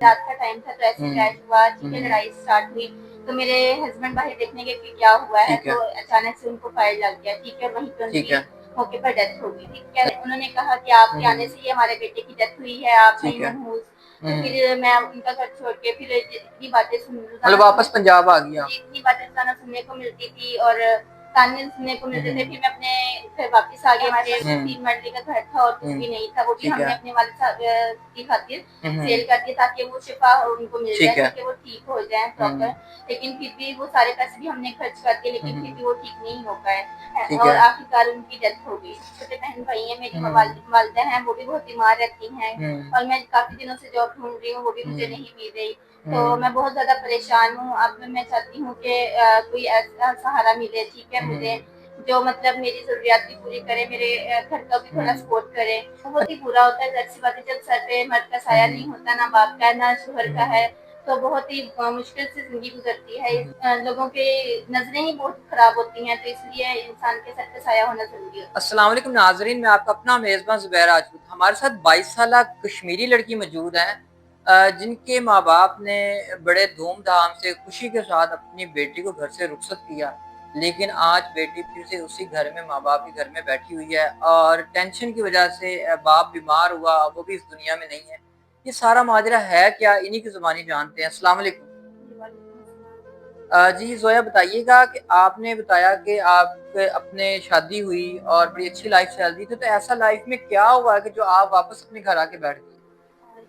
رات کا ٹائم تھا تو ایسے کریش ہوا، ٹھیک ہے، لڑائی اسٹارٹ ہوئی تو میرے ہسبینڈ باہر دیکھنے گئے کہ کیا ہوا ہے تو اچانک سے ان کو فائر لگ گیا، ٹھیک ہے، وہیں پہ ان کی موقع پر ڈیتھ ہو گئی، ٹھیک ہے۔ انہوں نے کہا کہ آپ کے آنے سے ہی ہمارے بیٹے کی ڈیتھ ہوئی ہے، آپ نہیں منحوس۔ تو پھر میں ان کا گھر چھوڑ کے پھر اتنی باتیں واپس پنجاب آ گیا، اتنی باتیں روزانہ سننے کو ملتی تھی اور تانے سننے کو ملتے تھے۔ پھر میں اپنے گھر واپس آ گئی، ہمارے پاس 3 مرلے کا گھر تھا اور کچھ بھی نہیں تھا، وہ بھی ہم نے اپنے والد صاحب کی خاطر سیل کر دیا تاکہ وہ شفا ان کو مل جائے، تاکہ وہ ٹھیک ہو جائیں پراپر۔ لیکن پھر بھی وہ سارے پیسے بھی ہم نے خرچ کر دیے، لیکن پھر بھی وہ ٹھیک نہیں ہو پائے اور آخرکار ان کی ڈیتھ ہو گئی۔ چھوٹے بہن بھائی ہیں، میری والدہ ہیں، وہ بھی بہت بیمار رہتی ہیں اور میں کافی دنوں سے جاب ڈھونڈ رہی ہوں، وہ بھی مجھے نہیں مل رہی، تو میں بہت زیادہ پریشان ہوں۔ اب میں چاہتی ہوں کہ کوئی ایسا سہارا ملے، ٹھیک ہے، مجھے جو مطلب میری ضروریات بھی پوری کرے، میرے گھر کا بھی تھوڑا سپورٹ کرے۔ بہت ہی برا ہوتا ہے، ظاہر سی بات ہے، جب سر پہ مرد کا سایہ نہیں ہوتا، نہ باپ کا نہ شوہر کا ہے، تو بہت ہی مشکل سے زندگی گزرتی ہے۔ لوگوں کی نظریں ہی بہت خراب ہوتی ہیں، تو اس لیے انسان کے سر پہ سایہ ہونا ضروری ہوتا ہے۔ السلام علیکم ناظرین، میں آپ کا اپنا میزبان زبیر راجپوت۔ ہمارے ساتھ 22 سالہ کشمیری لڑکی موجود ہیں جن کے ماں باپ نے بڑے دھوم دھام سے خوشی کے ساتھ اپنی بیٹی کو گھر سے رخصت کیا، لیکن آج بیٹی پھر سے اسی گھر میں ماں باپ کے گھر میں بیٹھی ہوئی ہے اور ٹینشن کی وجہ سے باپ بیمار ہوا، وہ بھی اس دنیا میں نہیں ہے۔ یہ سارا ماجرا ہے کیا، انہی کی زبانی جانتے ہیں۔ السلام علیکم جی زویا، بتائیے گا کہ آپ نے بتایا کہ آپ اپنے شادی ہوئی اور بڑی اچھی لائف چل رہی تھی، تو ایسا لائف میں کیا ہوا کہ جو آپ واپس اپنے گھر آ کے بیٹھ گئے؟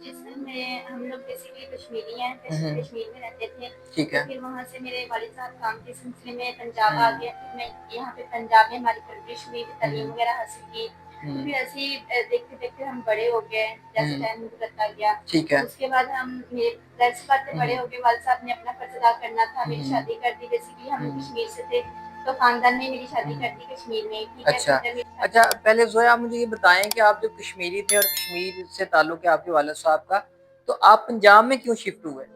جس میں ہم لوگ بیسیکلی کشمیری ہیں، کشمیر میں رہتے تھے، ٹھیک ہے، پھر وہاں سے میرے والد صاحب کام کے سلسلے میں پنجاب آ گئے، پھر میں یہاں پہ پنجاب میں ہماری پرورش ہوئی، تعلیم وغیرہ حاصل کی، تو پھر ایسے ہی دیکھتے دیکھتے ہم بڑے ہو گئے، جیسے ٹائم گزرتا گیا۔ اس کے بعد ہم ظاہر سی بات ہے بڑے ہو گئے، والد صاحب نے اپنا فرض ادا کرنا تھا، میری شادی کر دی۔ بیسیکلی ہم کشمیر سے تھے تو خاندان نے میری شادی کر دی کشمیر میں، ٹھیک ہے۔ اچھا، پہلے زویا آپ مجھے یہ بتائیں کہ آپ جب کشمیری تھے اور کشمیر سے تعلق ہے آپ کے والد صاحب کا، تو آپ پنجاب میں کیوں شفٹ ہوئے؟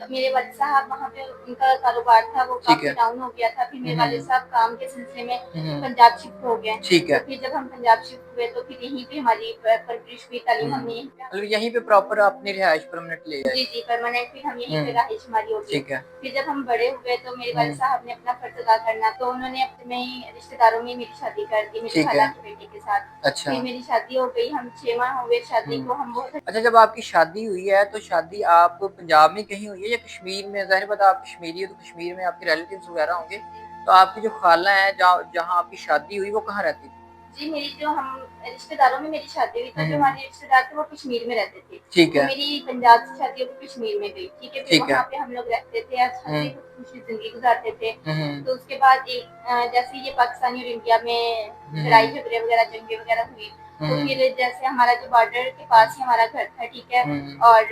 میرے والد صاحب وہاں پہ ان کا کاروبار تھا، وہ کافی ڈاؤن ہو گیا تھا، پھر میرے والد صاحب کام کے سلسلے میں پنجاب شفٹ ہو گئے۔ تو پھر جب ہم پنجاب شفٹ ہوئے تو پھر یہیں پہ ہماری پرورش ہوئی، تعلیم ہم نے یہیں پہ پراپر اپنی رہائش پرماننٹ لے آئے؟ جی پرماننٹ، پھر ہم یہیں پہ رہائش ہماری ہوگی۔ پھر جب ہم بڑے ہوئے تو میرے والد صاحب نے اپنا فرض ادا کرنا، تو انہوں نے اپنے ہی رشتے داروں میں میری شادی کر دی، میری خالہ کے بیٹے کے ساتھ۔ پھر میری شادی ہو گئی، ہم 6 ماہ ہوئے شادی کو، ہم بہت اچھا، جب آپ کی شادی ہوئی ہے تو شادی آپ پنجاب میں کہیں ہوئی ہے یا کشمیر میں؟ ظاہر بات آپ کشمیری ہو تو کشمیر میں آپ کے ریلیٹیوز وغیرہ ہوں گے، تو آپ کی جو خالہ ہیں جہاں آپ کی شادی ہوئی وہ کہاں رہتی تھی؟ جی میری جو ہم رشتے داروں میں میری شادی ہوئی، تو جو ہمارے رشتے دار تھے وہ کشمیر میں رہتے تھے، تو میری پنجاب سے شادی ہو کشمیر میں گئی، ٹھیک ہے۔ پھر وہاں پہ ہم لوگ رہتے تھے، ہنسی خوشی زندگی گزارتے تھے۔ تو اس کے بعد جیسے یہ پاکستانی اور انڈیا میں لڑائی جھگڑے وغیرہ جنگیں وغیرہ ہوئی، تو پھر جیسے ہمارا جو بارڈر کے پاس ہی ہمارا گھر تھا، ٹھیک ہے، اور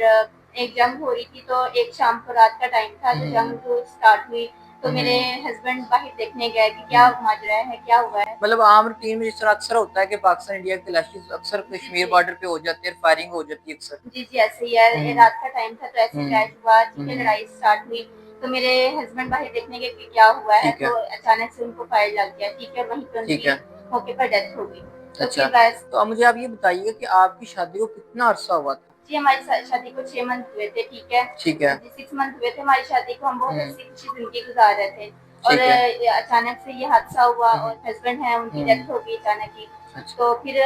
ایک جنگ ہو رہی تھی، تو ایک شام کو رات کا ٹائم تھا، تو جنگ اسٹارٹ ہوئی، تو میرے ہسبینڈ باہر دیکھنے گئے کہ کیا ماجرا ہے، کیا ہوا ہے۔ مطلب عام روٹین میں جس طرح اکثر ہوتا ہے کہ پاکستان انڈیا کی کلاشز اکثر کشمیر بارڈر پہ ہو جاتی ہے، فائرنگ ہو جاتی ہے اکثر۔ جی ایسے ہی ہے، رات کا ٹائم تھا تو ایسے کریش ہوا، ٹھیک ہے، لڑائی اسٹارٹ ہوئی، تو میرے ہسبینڈ باہر دیکھنے گئے کہ کیا ہوا ہے، تو اچانک سے ان کو فائر لگ گیا، ٹھیک ہے، وہیں پہ ان کی موقع پر ڈیتھ ہو گئی۔ تو اب مجھے آپ یہ بتائیے کہ آپ کی شادی کو کتنا عرصہ ہوا تھا؟ جی ہماری شادی کو 6 منتھ ہوئے تھے، ٹھیک ہے، 6 منتھ ہوئے تھے ہماری شادی کو، ہم بہت ہنسی خوشی زندگی گزار رہے تھے، اور اچانک سے یہ حادثہ ہوا اور ہسبینڈ ہیں ان کی ڈیتھ ہو گئی اچانک ہی، تو پھر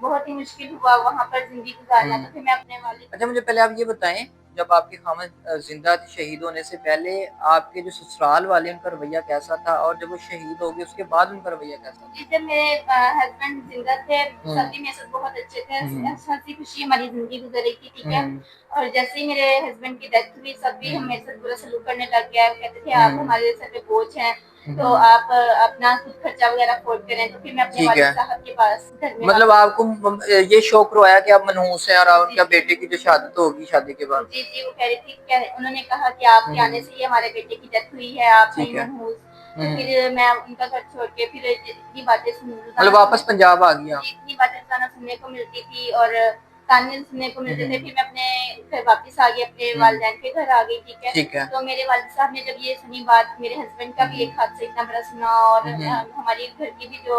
بہت ہی مشکل ہوا وہاں پر زندگی گزارنا۔ تو پھر میں اپنے والد اچھا مجھے پہلے آپ یہ بتائیں، جب آپ کی خامد زندہ تھی شہید ہونے سے پہلے آپ کے جو سسرال والے ان کا رویہ کیسا تھا، اور جب وہ شہید ہو گئے اس کے بعد ان کا رویہ کیسا تھا؟ جب میرے ہسبینڈ زندہ تھے سبھی میرے ساتھ بہت اچھے تھے، ہنسی خوشی ہماری زندگی گزر رہی تھی، ٹھیک ہے، اور جیسے ہی میرے ہسبینڈ کی ڈیتھ ہوئی سبھی ہم میرے ساتھ برا سلوک کرنے لگ گیا، کہتے تھے آپ ہمارے سر پہ بوجھ ہیں، تو آپ اپنا خود خرچہ وغیرہ افورڈ کریں۔ تو پھر میں اپنے والد صاحب کے پاس گھر میں، مطلب آپ کو یہ شوق روایا کہ آپ منحوس ہیں اور ان کا بیٹے کی جو شہادت ہوگی شادی کے بعد؟ جی وہ کہہ رہی تھی، انہوں نے کہا کہ آپ کے آنے سے ہی ہمارے بیٹے کی ڈیتھ ہوئی ہے، آپ نہیں منحوس۔ تو پھر میں ان کا گھر چھوڑ کے پھر اتنی باتیں واپس پنجاب آ گیا، اتنی باتیں روزانہ سننے کو ملتی تھی اور تانے سننے کو ملتے تھے، پھر میں اپنے گھر واپس آ گئی، اپنے والدین کے گھر آ گئی، ٹھیک ہے۔ تو میرے والد صاحب نے جب یہ سنی بات، میرے ہسبینڈ کا بھی ایک حادثہ اتنا بڑا سنا اور ہماری گھر کی بھی جو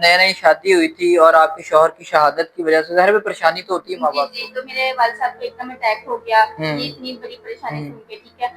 نئے نئی شادی ہوئی تھی اور آپ کے شوہر کی شہادت کی وجہ سے ظاہر میں پریشانی تو ہوتی ہے ماں جی باپ جی کو. تو میرے والد صاحب کو ایک دم اٹیک ہو گیا یہ اتنی بڑی پریشانی سن کے ٹھیک ہے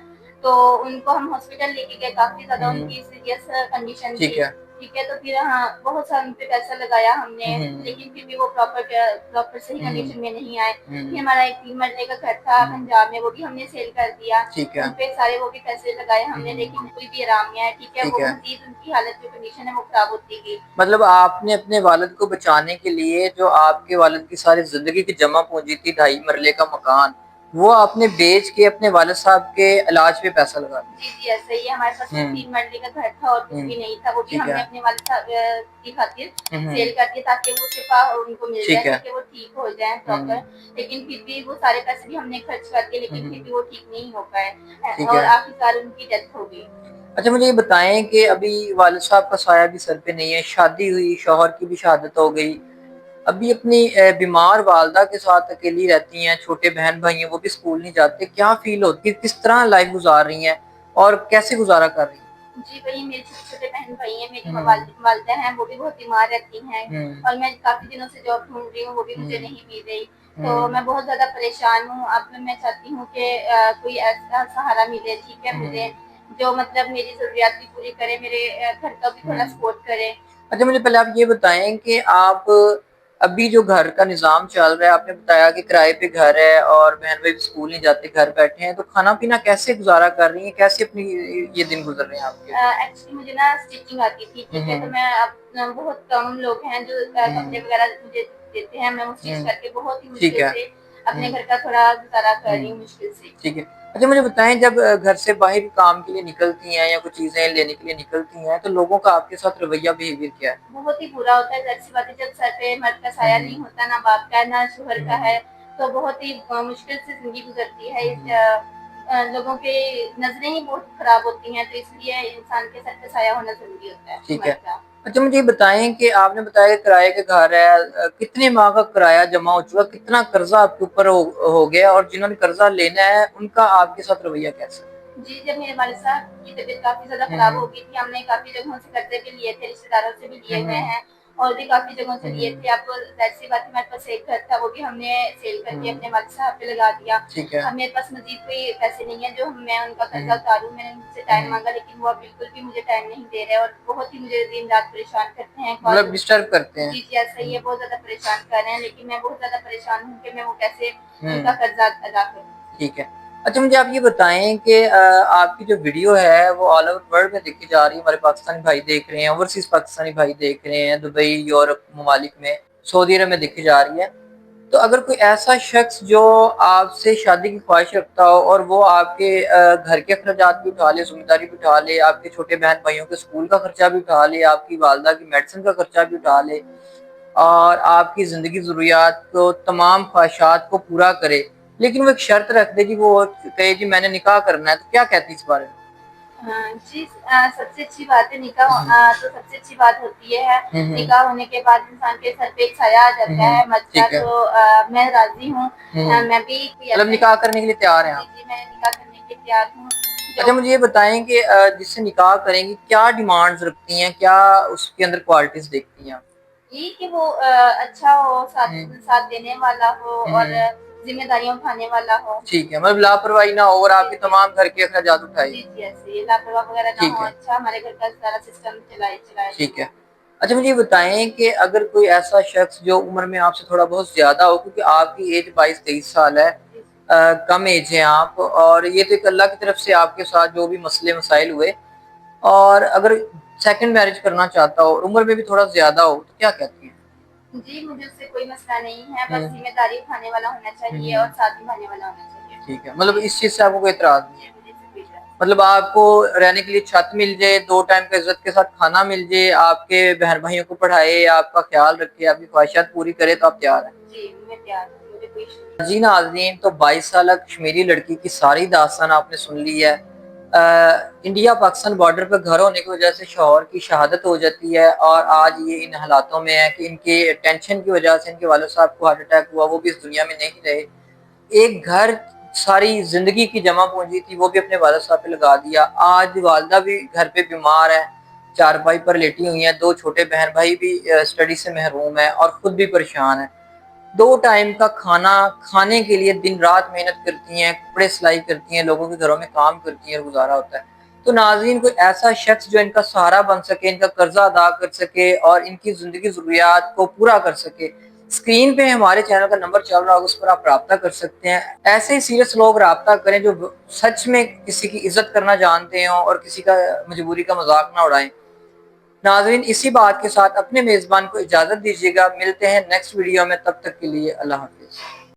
تو ان کو ہم ہاسپٹل لے کے گئے کافی زیادہ ان کی سیریس کنڈیشن ٹھیک تھی ہے. ٹھیک ہے تو پھر ہاں بہت سارا ان پہ پیسہ لگایا ہم نے لیکن پھر بھی وہ پراپر صحیح کنڈیشن میں نہیں آئے پھر ہمارا ایک 3 مرلے کا گھر تھا پنجاب میں وہ بھی ہم نے سیل کر دیا ٹھیک ہے. ان پہ سارے وہ بھی پیسے لگائے ہم نے لیکن کوئی بھی آرام نہیں آیا ٹھیک ہے وہ مزید ان کی حالت جو کنڈیشن ہے وہ خراب ہوتی گئی. مطلب آپ نے اپنے والد کو بچانے کے لیے جو آپ کے والد کی ساری زندگی کی جمع پونجی تھی 2.5 مرلے کا مکان وہ آپ نے بیچ کے اپنے والد صاحب کے علاج پہ پیسہ لگا دیا. جی جی ایسا ہی ہے ہمارے پاس 3 مرلے کا گھر تھا اور کچھ بھی نہیں تھا وہ بھی ہم نے اپنے والد صاحب کی خاطر سیل کر دیا تاکہ وہ شفا ان کو مل جائے تاکہ وہ ٹھیک ہو جائیں پراپر لیکن پھر بھی وہ سارے پیسے بھی ہم نے خرچ کر دیے لیکن پھر بھی وہ ٹھیک نہیں ہو پائے اور آخرکار ان کی ڈیتھ ہو گئی. اچھا مجھے یہ بتائیں کہ ابھی والد صاحب کا سایہ بھی سر پہ نہیں ہے شادی ہوئی شوہر کی بھی شہادت ہو گئی ابھی اپنی بیمار والدہ کے ساتھ اکیلی رہتی ہیں چھوٹے بہن بھائی ہیں وہ بھی اسکول نہیں جاتے کیا فیل ہوتی ہے کس طرح لائف گزار رہی ہیں اور کیسے گزارا کر رہی ہیں؟ جی وہی میرے چھوٹے چھوٹے بہن بھائی ہیں میری والدہ ہیں وہ بھی بہت بیمار رہتی ہیں اور میں کافی دنوں سے جاب ڈھونڈ رہی ہوں وہ بھی مجھے نہیں مل رہی تو میں بہت زیادہ پریشان ہوں اب میں چاہتی ہوں کہ کوئی ایسا سہارا ملے ٹھیک ہے مجھے جو مطلب میری ضروریات بھی پوری کرے میرے گھر کا بھی تھوڑا سپورٹ کرے. اچھا مجھے پہلے آپ یہ بتائیں کہ آپ ابھی جو گھر کا نظام چل رہا ہے آپ نے بتایا کہ کرائے پہ گھر ہے اور بہن بھائی اسکول نہیں جاتے گھر بیٹھے ہیں تو کھانا پینا کیسے گزارا کر رہی ہیں کیسے اپنی یہ دن گزر رہے ہیں آپ کے؟ ایکچولی مجھے نا اسٹیچنگ آتی تھی ٹھیک ہے تو میں بہت کم لوگ ہیں جو کپڑے وغیرہ مجھے دیتے ہیں میں وہ اسٹچ کر کے بہت ہی مشکل سے اپنے گھر کا تھوڑا گزارا کر رہی ہوں مشکل سے. ٹھیک ہے. اچھا مجھے بتائیں جب گھر سے باہر کام کے لیے نکلتی ہیں یا کچھ چیزیں لینے کے لیے نکلتی ہیں تو لوگوں کا آپ کے ساتھ رویہ بیہیویئر کیا ہے؟ بہت ہی برا ہوتا ہے ظاہر سی بات ہے جب سر پہ مرد کا سایہ نہیں ہوتا نہ باپ کا نہ شوہر کا ہے تو بہت ہی مشکل سے زندگی گزرتی ہے لوگوں کے نظریں ہی بہت خراب ہوتی ہیں تو اس لیے انسان کے سر پہ سایہ ہونا ضروری ہوتا ہے. ٹھیک ہے. اچھا مجھے یہ بتائیں کہ آپ نے بتایا کہ کرائے کا گھر ہے کتنے ماہ کا کرایہ جمع ہو چکا کتنا قرضہ آپ کے اوپر ہو گیا اور جنہوں نے قرضہ لینا ہے ان کا آپ کے ساتھ رویہ کیسا ہے؟ جی جب میرے والد صاحب کی طبیعت کافی زیادہ خراب ہو گئی تھی ہم نے کافی جگہوں سے قرضے بھی لیے تھے رشتے داروں سے بھی لیے ہوئے ہیں اور بھی کافی جگہوں سے لیے تھے اب ظاہر سی بات ہے ہمارے پاس ایک گھر تھا وہ بھی ہم نے سیل کر کے اپنے والد صاحب پہ لگا دیا. اب میرے پاس مزید کوئی پیسے نہیں ہے جو میں ان کا قرضہ اتاروں میں نے ان سے ٹائم مانگا لیکن وہ بالکل بھی مجھے ٹائم نہیں دے رہے اور بہت ہی مجھے دن رات پریشان کرتے ہیں مطلب ڈسٹرب کرتے ہیں. جی جی ایسا ہی ہے بہت زیادہ پریشان کر رہے ہیں لیکن میں بہت زیادہ پریشان ہوں کہ میں وہ کیسے ان کا قرضہ ادا کروں. ٹھیک ہے. اچھا مجھے آپ یہ بتائیں کہ آپ کی جو ویڈیو ہے وہ آل اوور ورلڈ میں دیکھی جا رہی ہے ہمارے پاکستانی بھائی دیکھ رہے ہیں اوورسیز پاکستانی بھائی دیکھ رہے ہیں دبئی یورپ ممالک میں سعودی عرب میں دیکھی جا رہی ہے تو اگر کوئی ایسا شخص جو آپ سے شادی کی خواہش رکھتا ہو اور وہ آپ کے گھر کے اخراجات بھی اٹھا لے ذمہ داری بھی اٹھا لے آپ کے چھوٹے بہن بھائیوں کے اسکول کا خرچہ بھی اٹھا لے آپ کی والدہ کی میڈیسن کا خرچہ بھی اٹھا لے اور آپ کی زندگی ضروریات کو تمام خواہشات کو پورا کرے لیکن وہ ایک شرط رکھ دے کہ وہ کہے جی میں نے نکاح کرنا ہے تو کیا کہتی ہے اس بارے میں؟ جی سب سے اچھی بات ہے نکاح تو سب سے اچھی بات ہوتی ہے نکاح ہونے کے بعد انسان کے سر پہ ایک سایہ آ جاتا ہے مسئلہ تو میں راضی ہوں میں بھی مطلب نکاح کرنے کے لیے تیار ہیں آپ؟ جی میں نکاح کرنے کے لیے تیار ہوں. اچھا مجھے یہ بتائیں کہ جس سے نکاح کریں گی کیا ڈیمانڈز رکھتی ہیں کیا اس کے اندر کوالٹیز دیکھتی ہیں؟ یہ کہ وہ اچھا ہو ساتھ دینے والا ہو اور ذمہ داریاں اٹھانے والا ہو. ٹھیک ہے مطلب لاپرواہی نہ ہو اور آپ کے تمام گھر کے اخراجات اٹھائے. جی جی ایسے لاپرواہ وغیرہ نہ ہو اچھا ہمارے گھر کا سارا سسٹم چلائے. ٹھیک ہے. اچھا مجھے یہ بتائیں کہ اگر کوئی ایسا شخص جو عمر میں آپ سے تھوڑا بہت زیادہ ہو کیونکہ آپ کی ایج 22-23 سال ہے کم ایج ہیں آپ اور یہ تو ایک اللہ کی طرف سے آپ کے ساتھ جو بھی مسئلے مسائل ہوئے اور اگر سیکنڈ میرج کرنا چاہتا ہو اور عمر میں بھی تھوڑا زیادہ ہو تو کیا کہتی ہیں؟ جی مجھے اس سے کوئی مسئلہ نہیں ہے بس ذمہ داری اٹھانے والا ہونا چاہیے اور ساتھ نبھانے والا ہونا چاہیے. ٹھیک ہے مطلب اس چیز سے آپ کو کوئی اعتراض نہیں ہے مطلب آپ کو رہنے کے لیے چھت مل جائے 2 ٹائم کا عزت کے ساتھ کھانا مل جائے آپ کے بہن بھائیوں کو پڑھائے آپ کا خیال رکھے آپ کی خواہشات پوری کرے تو آپ تیار ہیں؟ جی میں تیار ہوں مجھے کوئی جی ناظرین تو 22 سالہ کشمیری لڑکی کی ساری داستان آپ نے سن لی ہے انڈیا پاکستان بارڈر پہ گھر ہونے کی وجہ سے شوہر کی شہادت ہو جاتی ہے اور آج یہ ان حالاتوں میں ہے کہ ان کے ٹینشن کی وجہ سے ان کے والد صاحب کو ہارٹ اٹیک ہوا وہ بھی اس دنیا میں نہیں رہے ایک گھر ساری زندگی کی جمع پونجی تھی وہ بھی اپنے والد صاحب پہ لگا دیا آج والدہ بھی گھر پہ بیمار ہے چارپائی پر لیٹی ہوئی ہیں, 2 چھوٹے بہن بھائی بھی اسٹڈی سے محروم ہیں اور خود بھی پریشان ہیں. 2 ٹائم کا کھانا کھانے کے لیے دن رات محنت کرتی ہیں, کپڑے سلائی کرتی ہیں, لوگوں کے گھروں میں کام کرتی ہیں, گزارا ہوتا ہے. تو ناظرین, کوئی ایسا شخص جو ان کا سہارا بن سکے, ان کا قرضہ ادا کر سکے اور ان کی زندگی ضروریات کو پورا کر سکے, اسکرین پہ ہمارے چینل کا نمبر چل رہا ہوگا, اس پر آپ رابطہ کر سکتے ہیں. ایسے ہی سیریس لوگ رابطہ کریں جو سچ میں کسی کی عزت کرنا جانتے ہوں اور کسی کا مجبوری کا مذاق نہ اڑائیں. ناظرین, اسی بات کے ساتھ اپنے میزبان کو اجازت دیجیے گا. ملتے ہیں نیکسٹ ویڈیو میں, تب تک کے لیے اللہ حافظ.